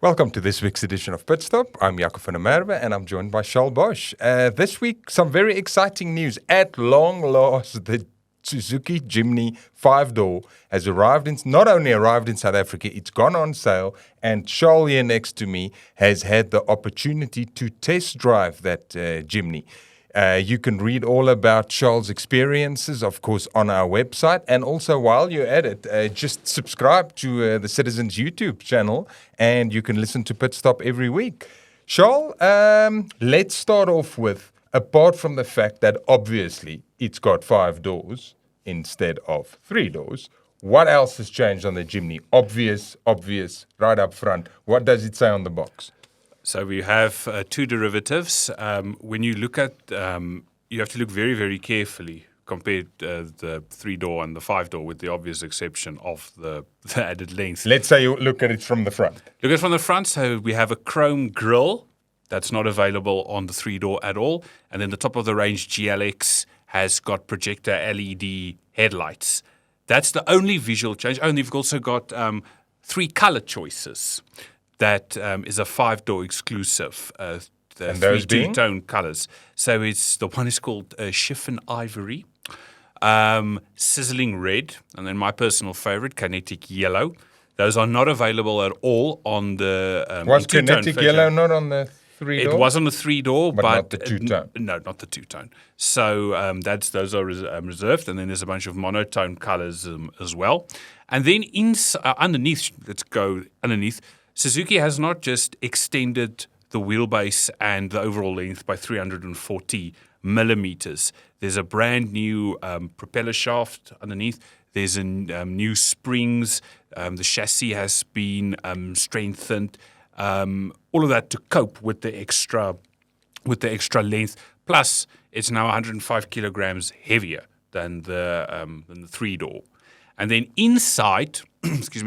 Welcome to this week's edition of Pit Stop. I'm Jaco van der Merwe and I'm joined by Charles Bosch. This week, some very exciting news. At long last, the Suzuki Jimny 5-door has not only arrived in South Africa, it's gone on sale, and Charles here next to me has had the opportunity to test drive that Jimny. You can read all about Charles' experiences, of course, on our website. And also, while you're at it, just subscribe to the Citizens YouTube channel and you can listen to Pit Stop every week. Charles, let's start off with, apart from the fact that obviously it's got 5 doors instead of 3 doors, what else has changed on the Jimny? Obvious, right up front. What does it say on the box? So we have two derivatives. When you look at, you have to look very, very carefully compared the 3-door and the 5-door, with the obvious exception of the added length. Let's say you look at it from the front. Look at it from the front. So we have a chrome grille that's not available on the 3-door at all. And then the top of the range GLX has got projector LED headlights. That's the only visual change. And you've also got 3 color choices. That is a 5-door exclusive. And those 3 being? two-tone colors. So the one is called Chiffon Ivory, Sizzling Red, and then my personal favorite, Kinetic Yellow. Those are not available at all on the Was Kinetic Yellow not on the 3-door? It was on the 3-door, but not the 2-tone. No, not the 2-tone. So those are reserved, and then there's a bunch of monotone colors as well. And then underneath, let's go underneath. Suzuki has not just extended the wheelbase and the overall length by 340 millimeters. There's a brand new propeller shaft underneath. There's new springs. The chassis has been strengthened. All of that to cope with the extra length. Plus, it's now 105 kilograms heavier than the 3-door. And then inside,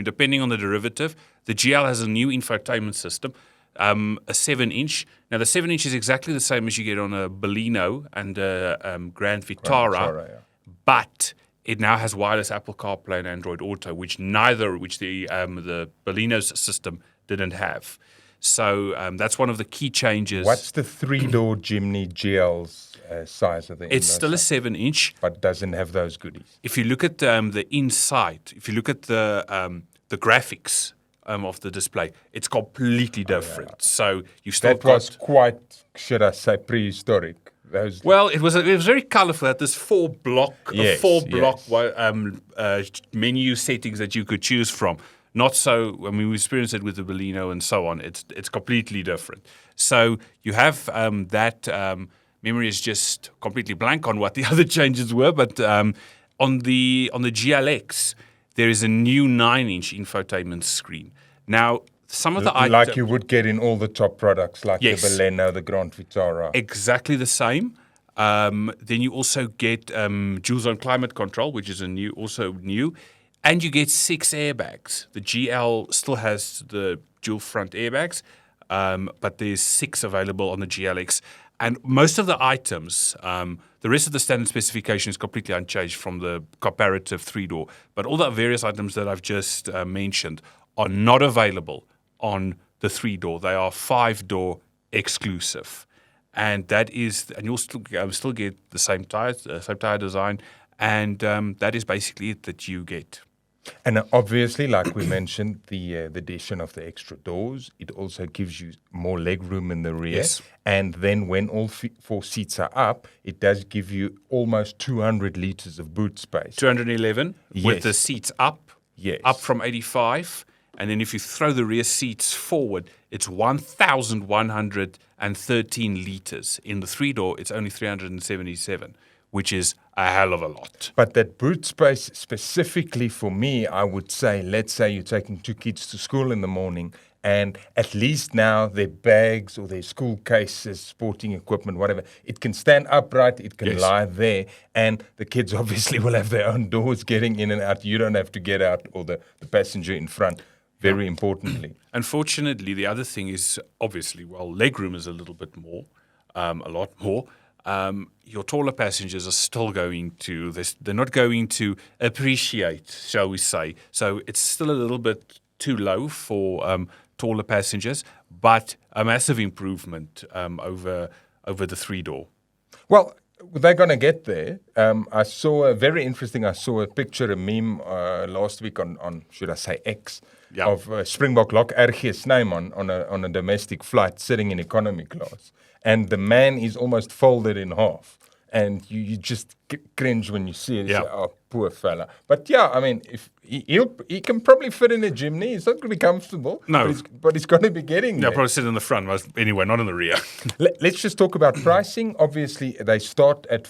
depending on the derivative, the GL has a new infotainment system, a 7-inch. Now, the 7-inch is exactly the same as you get on a Baleno and a Grand Vitara, yeah. But it now has wireless Apple CarPlay and Android Auto, which the Baleno's system didn't have. So that's one of the key changes. What's the 3-door Jimny GL's size of the It's still a 7-inch. But doesn't have those goodies. If you look at the inside, if you look at the graphics of the display, it's completely different. Yeah. So you still was quite, should I say, prehistoric. Well, it was very colourful. It had this 4-block menu settings that you could choose from. Not so, we experienced it with the Baleno and so on. It's completely different. So you have that memory is just completely blank on what the other changes were. But on the GLX, there is a new 9-inch infotainment screen. Now, some of the items... Like you would get in all the top products, like yes. the Baleno, the Grand Vitara. Exactly the same. Then you also get dual zone climate control, which is also new. And you get 6 airbags. The GL still has the dual front airbags, but there's 6 available on the GLX. And most of the items, the rest of the standard specification is completely unchanged from the comparative 3-door. But all the various items that I've just mentioned are not available on the 3-door. They are 5-door exclusive. And you'll still get the same tire design. And that is basically it that you get. And obviously, like we mentioned, the addition of the extra doors, it also gives you more leg room in the rear. Yes. And then when all 4 seats are up, it does give you almost 200 liters of boot space. 211 yes. with the seats up, yes. up from 85. And then if you throw the rear seats forward, it's 1,113 liters. In the 3-door, it's only 377. Which is a hell of a lot. But that boot space, specifically for me, I would say, let's say you're taking 2 kids to school in the morning, and at least now their bags or their school cases, sporting equipment, whatever, it can stand upright, it can yes. lie there, and the kids obviously will have their own doors getting in and out. You don't have to get out, or the passenger in front, very importantly. Unfortunately, the other thing is, obviously, legroom is a little bit more, a lot more. Your taller passengers are still they're not going to appreciate, shall we say. So it's still a little bit too low for taller passengers, but a massive improvement over the 3-door. Well, they're going to get there. I saw a picture, a meme last week on should I say X, Yeah. of Springbok Lock RG Snyman on a domestic flight sitting in economy class. And the man is almost folded in half. And you just cringe when you see it. You Yeah. say, oh, poor fella. But yeah, I mean, if he can probably fit in a Jimny. He's not going to be comfortable. No. But he's going to be getting Yeah, there. probably sit in the front. Anyway, not in the rear. Let's just talk about pricing. Obviously, they start at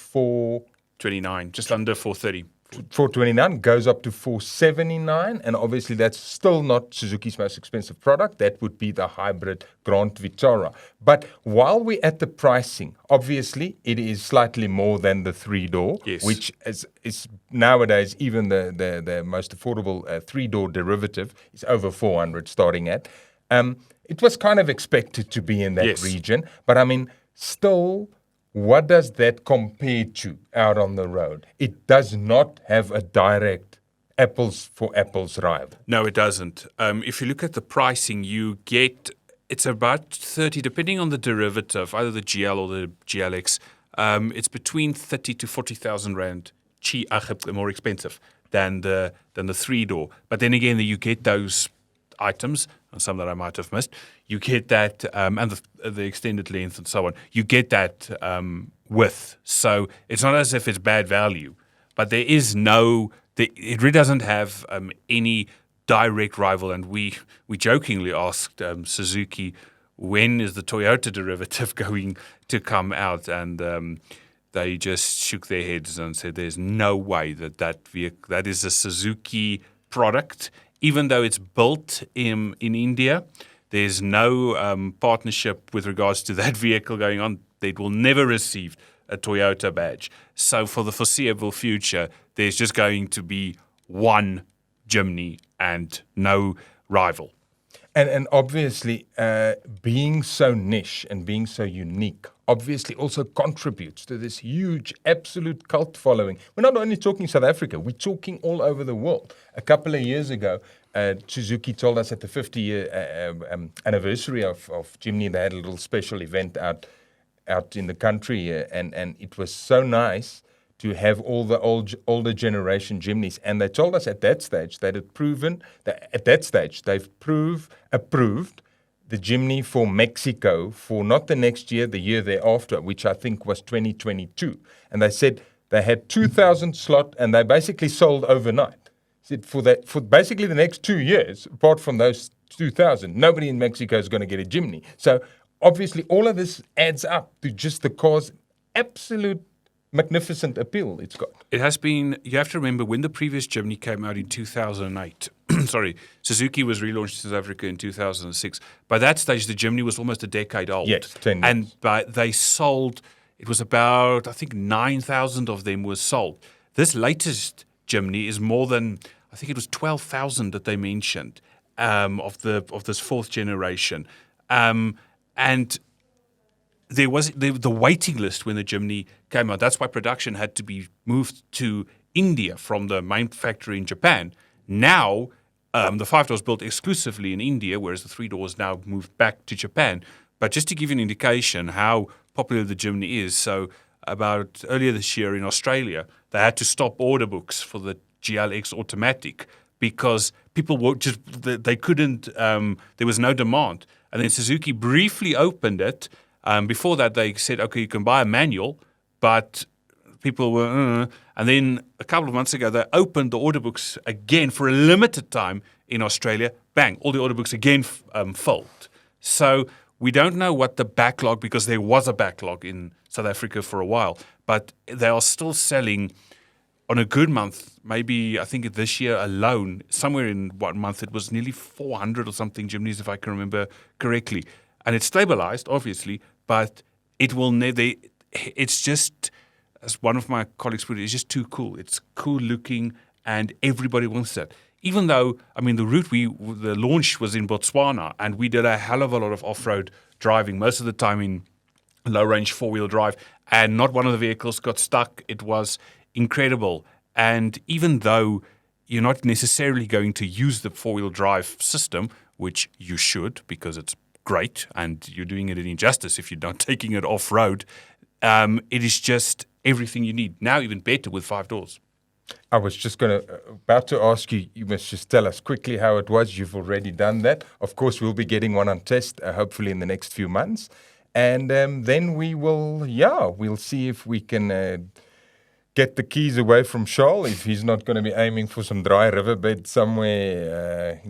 29, just under 430. 429, goes up to 479, and obviously that's still not Suzuki's most expensive product. That would be the hybrid Grand Vitara. But while we're at the pricing, obviously it is slightly more than the 3-door, Yes. which is nowadays even the most affordable 3-door derivative is over 400 starting at. It was kind of expected to be in that Yes. region, but I mean, still, what does that compare to out on the road? It does not have a direct apples for apples rival. No, it doesn't. If you look at the pricing, it's about 30, depending on the derivative, either the GL or the GLX. It's between 30 to 40,000 rand more expensive than the 3-door. But then again, you get those items, and some that I might have missed. You get that, and the extended length and so on. You get that width. So it's not as if it's bad value, but there is it really doesn't have any direct rival. And we jokingly asked Suzuki, when is the Toyota derivative going to come out? And they just shook their heads and said, there's no way that vehicle, that is a Suzuki product. Even though it's built in India, there's no partnership with regards to that vehicle going on. They will never receive a Toyota badge. So for the foreseeable future, there's just going to be one Jimny and no rival. And obviously, being so niche and being so unique obviously also contributes to this huge, absolute cult following. We're not only talking South Africa, we're talking all over the world. A couple of years ago, Suzuki told us at the 50-year anniversary of Jimny, they had a little special event out in the country, and it was so nice to have all the older generation Jimnys. And they told us at that stage they've approved the Jimny for Mexico for not the next year, the year thereafter, which I think was 2022. And they said they had 2,000 slot, and they basically sold overnight. Said for basically the next 2 years, apart from those 2,000, nobody in Mexico is going to get a Jimny. So obviously all of this adds up to just the car's absolute magnificent appeal it's got. It has been, you have to remember, when the previous Jimny came out in 2008, sorry, Suzuki was relaunched in South Africa in 2006. By that stage, the Jimny was almost a decade old. Yes, 10 years. And they sold, it was about, I think, 9,000 of them were sold. This latest Jimny is more than, I think it was 12,000 that they mentioned of this fourth generation. And there was the waiting list when the Jimny came out. That's why production had to be moved to India from the main factory in Japan. Now, the 5-door is built exclusively in India, whereas the 3-door is now moved back to Japan. But just to give you an indication how popular the Jimny is, so about earlier this year in Australia, they had to stop order books for the GLX automatic because people were they couldn't, there was no demand. And then Suzuki briefly opened it. Before that, they said, okay, you can buy a manual, but people were, And then a couple of months ago, they opened the order books again for a limited time in Australia. Bang, all the order books again filled. So we don't know what the backlog, because there was a backlog in South Africa for a while, but they are still selling on a good month. Maybe I think this year alone, somewhere in 1 month, it was nearly 400 or something Jimnys, if I can remember correctly. And it's stabilized, obviously, but it will never. It's just, as one of my colleagues put it, it's just too cool. It's cool looking, and everybody wants that. Even though, I mean, the launch was in Botswana, and we did a hell of a lot of off-road driving, most of the time in low-range four-wheel drive, and not one of the vehicles got stuck. It was incredible. And even though you're not necessarily going to use the four-wheel drive system, which you should because it's great and you're doing it an injustice if you're not taking it off-road. It is just everything you need. Now even better with 5 doors. I was just about to ask you, you must just tell us quickly how it was. You've already done that. Of course, we'll be getting one on test, hopefully in the next few months. And then we'll see if we can get the keys away from Charles, if he's not going to be aiming for some dry riverbed somewhere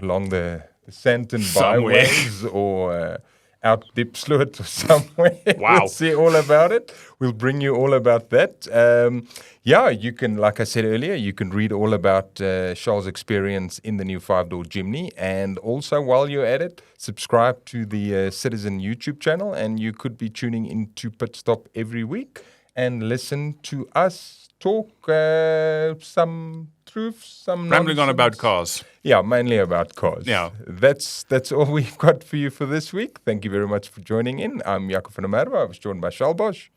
along the Sandton byways or out Diepsloot or somewhere. Wow. We'll see all about it. We'll bring you all about that. You can, like I said earlier, you can read all about Charles' experience in the new 5-door Jimny. And also, while you're at it, subscribe to the Citizen YouTube channel, and you could be tuning into Pit Stop every week and listen to us talk some truths, some Rambling on nonsense. about cars. Yeah, mainly about cars. Yeah. That's all we've got for you for this week. Thank you very much for joining in. I'm Jaco van der Merwe. I was joined by Charles Bosch.